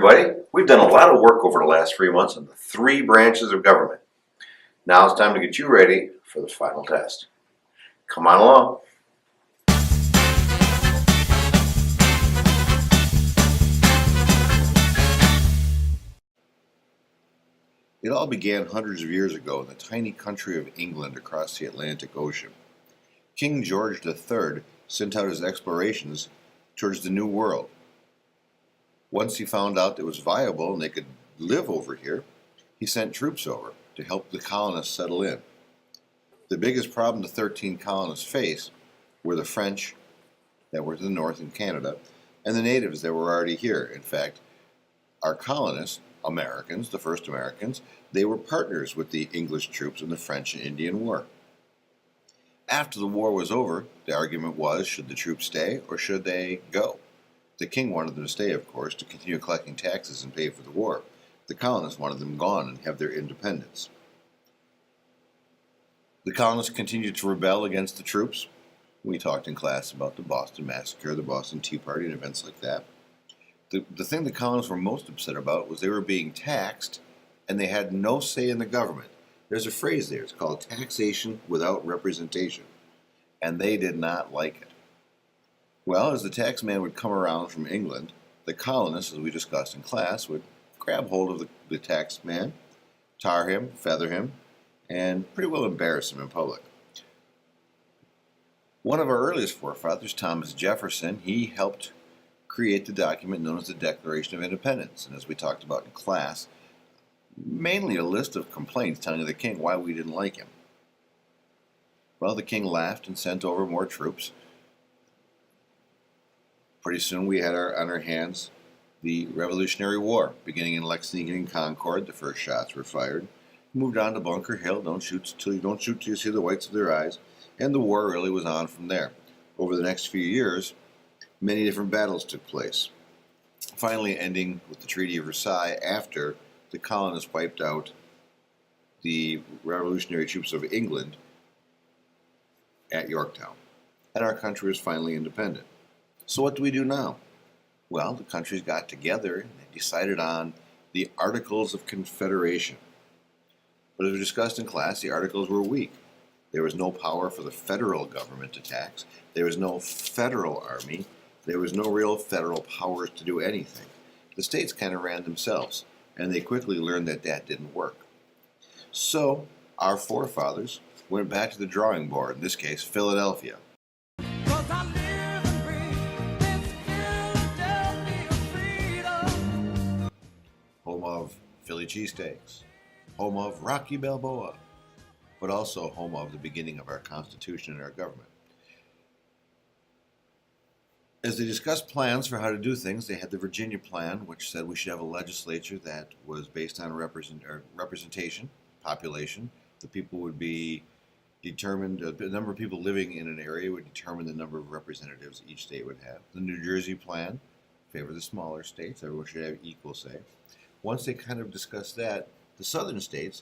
everybody. We've done a lot of work over the last 3 months on the 3 branches of government. Now it's time to get you ready for the final test. Come on along. It all began hundreds of years ago in the tiny country of England across the Atlantic Ocean. King George III sent out his explorations towards the New World. Once he found out it was viable and they could live over here, he sent troops over to help the colonists settle in. The biggest problem the 13 colonists faced were the French that were to the north in Canada and the natives that were already here. In fact, our colonists, Americans, the first Americans, they were partners with the English troops in the French and Indian War. After the war was over, the argument was, should the troops stay or should they go? The king wanted them to stay, of course, to continue collecting taxes and pay for the war. The colonists wanted them gone and have their independence. The colonists continued to rebel against the troops. We talked in class about the Boston Massacre, the Boston Tea Party, and events like that. The thing the colonists were most upset about was they were being taxed and they had no say in the government. There's a phrase there, it's called taxation without representation, and they did not like it. Well, as the tax man would come around from England, the colonists, as we discussed in class, would grab hold of the tax man, tar him, feather him, and pretty well embarrass him in public. One of our earliest forefathers, Thomas Jefferson, he helped create the document known as the Declaration of Independence. And as we talked about in class, mainly a list of complaints telling the king why we didn't like him. Well, the king laughed and sent over more troops. Pretty soon we had on our hands the Revolutionary War, beginning in Lexington and Concord. The first shots were fired. Moved on to Bunker Hill. Don't shoot till you see the whites of their eyes. And the war really was on from there. Over the next few years, many different battles took place, finally ending with the Treaty of Versailles after the colonists wiped out the revolutionary troops of England at Yorktown. And our country was finally independent. So what do we do now? Well, the countries got together and they decided on the Articles of Confederation. But as we discussed in class, the Articles were weak. There was no power for the federal government to tax. There was no federal army. There was no real federal powers to do anything. The states kind of ran themselves, and they quickly learned that that didn't work. So our forefathers went back to the drawing board, in this case, Philadelphia. Home of Philly cheesesteaks, home of Rocky Balboa, but also home of the beginning of our Constitution and our government. As they discussed plans for how to do things, they had the Virginia plan, which said we should have a legislature that was based on representation, population. The people would be determined, the number of people living in an area would determine the number of representatives each state would have. The New Jersey plan favored the smaller states. Everyone should have equal say. Once they kind of discussed that, the southern states,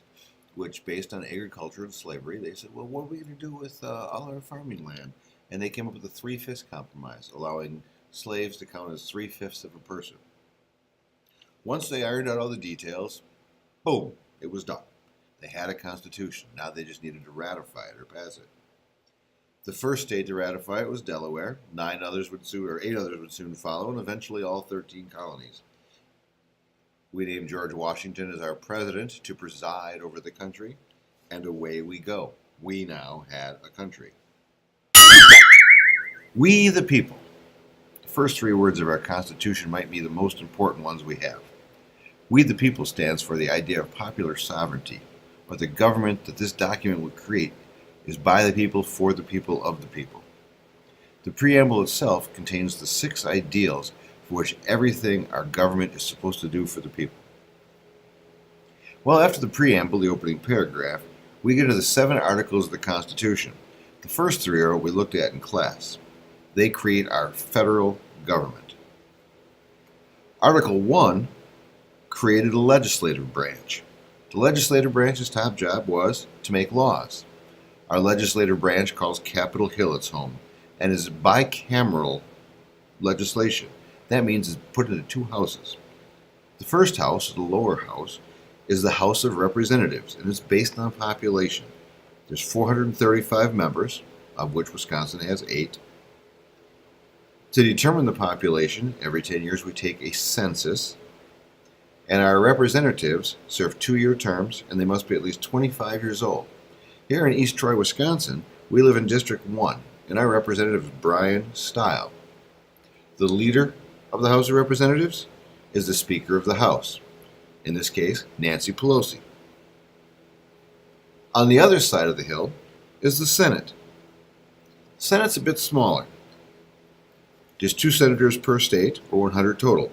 which based on agriculture and slavery, they said, well, what are we going to do with all our farming land? And they came up with a 3/5 compromise, allowing slaves to count as 3/5 of a person. Once they ironed out all the details, boom, it was done. They had a constitution. Now they just needed to ratify it or pass it. The first state to ratify it was Delaware. 8 others would soon follow, and eventually all 13 colonies. We named George Washington as our president to preside over the country, and away we go. We now had a country. We the people. The first 3 words of our Constitution might be the most important ones we have. We the people stands for the idea of popular sovereignty, but the government that this document would create is by the people, for the people, of the people. The preamble itself contains the 6 ideals for which everything our government is supposed to do for the people. Well, after the preamble, the opening paragraph, we get to the 7 articles of the Constitution. The first 3 are what we looked at in class. They create our federal government. Article 1 created a legislative branch. The legislative branch's top job was to make laws. Our legislative branch calls Capitol Hill its home and is bicameral legislation. That means it's put into 2 houses. The first house, the lower house, is the House of Representatives, and it's based on population. There's 435 members, of which Wisconsin has 8. To determine the population, every 10 years we take a census, and our representatives serve 2-year terms, and they must be at least 25 years old. Here in East Troy, Wisconsin, we live in District 1, and our representative is Brian Stile. The leader of the House of Representatives is the Speaker of the House, in this case, Nancy Pelosi. On the other side of the hill is the Senate. The Senate's a bit smaller. Just 2 senators per state, or 100 total.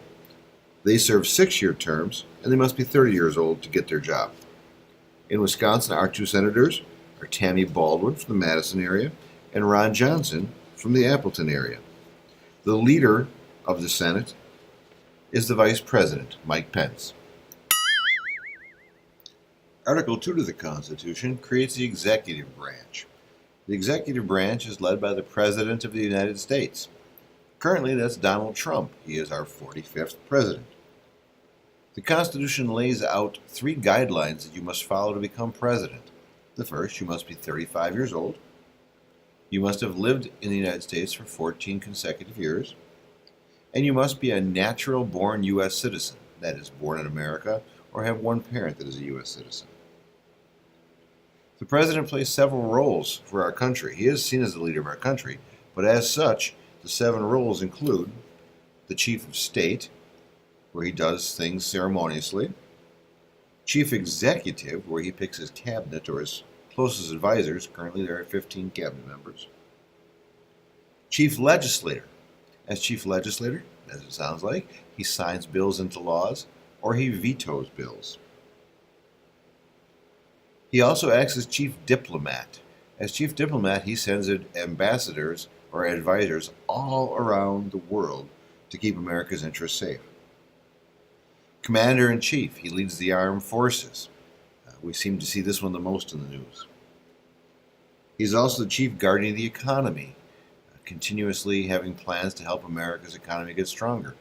They serve 6-year terms, and they must be 30 years old to get their job. In Wisconsin, our 2 senators are Tammy Baldwin from the Madison area and Ron Johnson from the Appleton area. The leader of the Senate is the Vice President, Mike Pence. Article 2 of the Constitution creates the executive branch. The executive branch is led by the President of the United States. Currently, that's Donald Trump. He is our 45th president. The Constitution lays out 3 guidelines that you must follow to become president. The first, you must be 35 years old. You must have lived in the United States for 14 consecutive years. And you must be a natural-born U.S. citizen, that is, born in America, or have one parent that is a U.S. citizen. The president plays several roles for our country. He is seen as the leader of our country, but as such, the 7 roles include the Chief of State, where he does things ceremoniously, Chief Executive, where he picks his cabinet or his closest advisors. Currently, there are 15 cabinet members. Chief Legislator. As Chief Legislator, as it sounds like, he signs bills into laws or he vetoes bills. He also acts as Chief Diplomat. As Chief Diplomat, he sends ambassadors or advisors all around the world to keep America's interests safe. Commander-in-Chief, he leads the armed forces. We seem to see this one the most in the news. He's also the chief guardian of the economy, continuously having plans to help America's economy get stronger.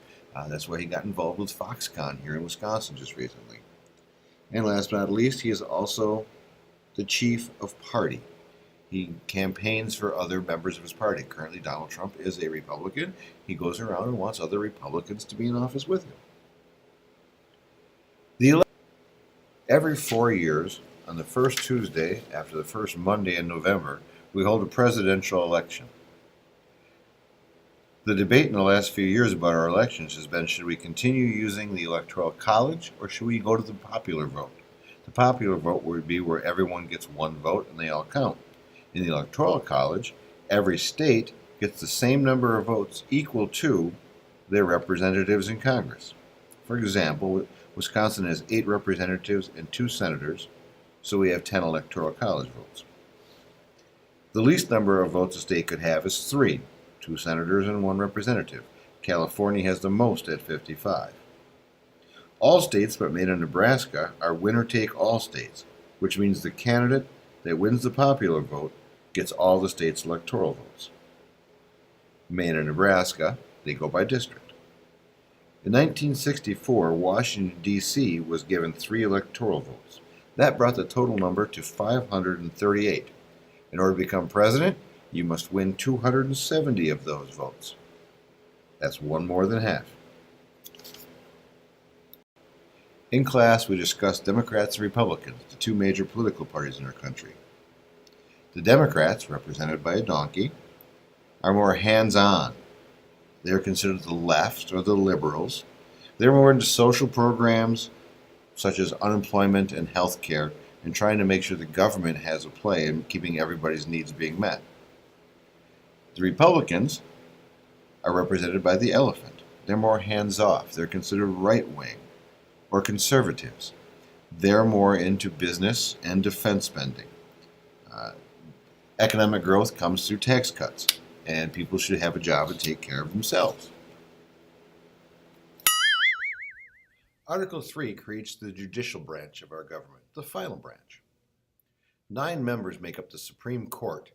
That's why he got involved with Foxconn here in Wisconsin just recently. And last but not least, he is also the chief of party. He campaigns for other members of his party. Currently, Donald Trump is a Republican. He goes around and wants other Republicans to be in office with him. Every 4 years, on the first Tuesday after the first Monday in November, we hold a presidential election. The debate in the last few years about our elections has been, should we continue using the Electoral College or should we go to the popular vote? The popular vote would be where everyone gets 1 vote and they all count. In the Electoral College, every state gets the same number of votes equal to their representatives in Congress. For example, Wisconsin has 8 representatives and 2 senators, so we have 10 Electoral College votes. The least number of votes a state could have is 3, 2 senators and 1 representative. California has the most at 55. All states but Maine and Nebraska are winner-take-all states, which means the candidate that wins the popular vote gets all the state's electoral votes. Maine and Nebraska, they go by district. In 1964, Washington, D.C. was given 3 electoral votes. That brought the total number to 538. In order to become president, you must win 270 of those votes. That's 1 more than half. In class, we discussed Democrats and Republicans, the 2 major political parties in our country. The Democrats, represented by a donkey, are more hands-on. They're considered the left or the liberals. They're more into social programs such as unemployment and health care and trying to make sure the government has a play in keeping everybody's needs being met. The Republicans are represented by the elephant. They're more hands-off. They're considered right-wing or conservatives. They're more into business and defense spending. Economic growth comes through tax cuts, and people should have a job and take care of themselves. Article 3 creates the judicial branch of our government, the final branch. 9 members make up the Supreme Court,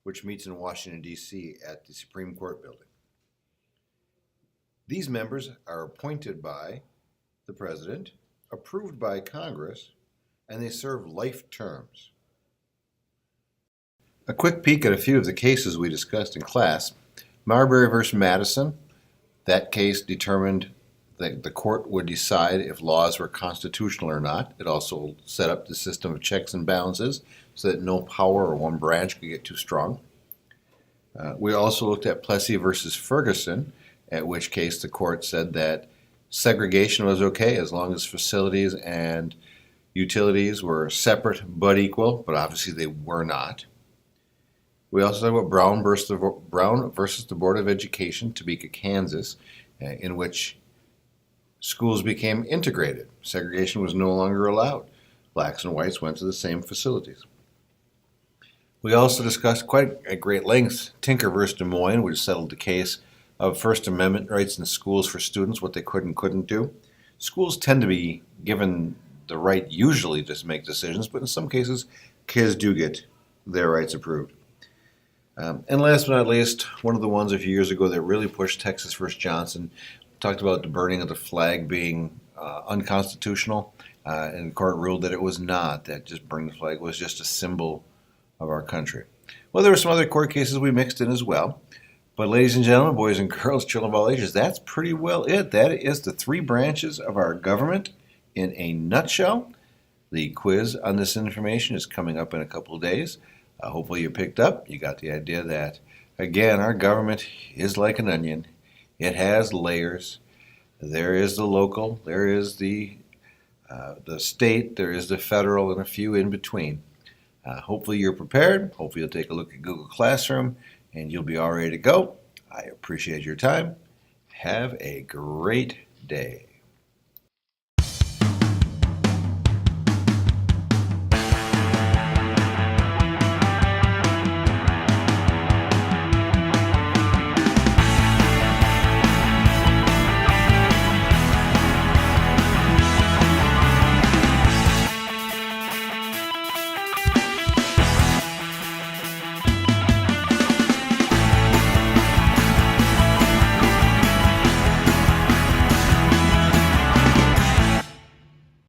which meets in Washington, D.C. at the Supreme Court building. These members are appointed by the president, approved by Congress, and they serve life terms. A quick peek at a few of the cases we discussed in class. Marbury versus Madison, that case determined that the court would decide if laws were constitutional or not. It also set up the system of checks and balances so that no power or one branch could get too strong. We also looked at Plessy versus Ferguson, at which case the court said that segregation was okay as long as facilities and utilities were separate but equal, but obviously they were not. We also talked about Brown versus the Board of Education, Topeka, Kansas, in which schools became integrated. Segregation was no longer allowed. Blacks and whites went to the same facilities. We also discussed quite at great length Tinker versus Des Moines, which settled the case of First Amendment rights in schools for students, what they could and couldn't do. Schools tend to be given the right usually to make decisions, but in some cases, kids do get their rights approved. And last but not least, one of the ones a few years ago that really pushed Texas versus Johnson talked about the burning of the flag being unconstitutional, and the court ruled that it was not, that just burning the flag was just a symbol of our country. Well, there were some other court cases we mixed in as well. But ladies and gentlemen, boys and girls, children of all ages, that's pretty well it. That is the three branches of our government in a nutshell. The quiz on this information is coming up in a couple of days. Hopefully you picked up. You got the idea that, again, our government is like an onion. It has layers. There is the local, there is the state, there is the federal, and a few in between. Hopefully you're prepared. Hopefully you'll take a look at Google Classroom, and you'll be all ready to go. I appreciate your time. Have a great day.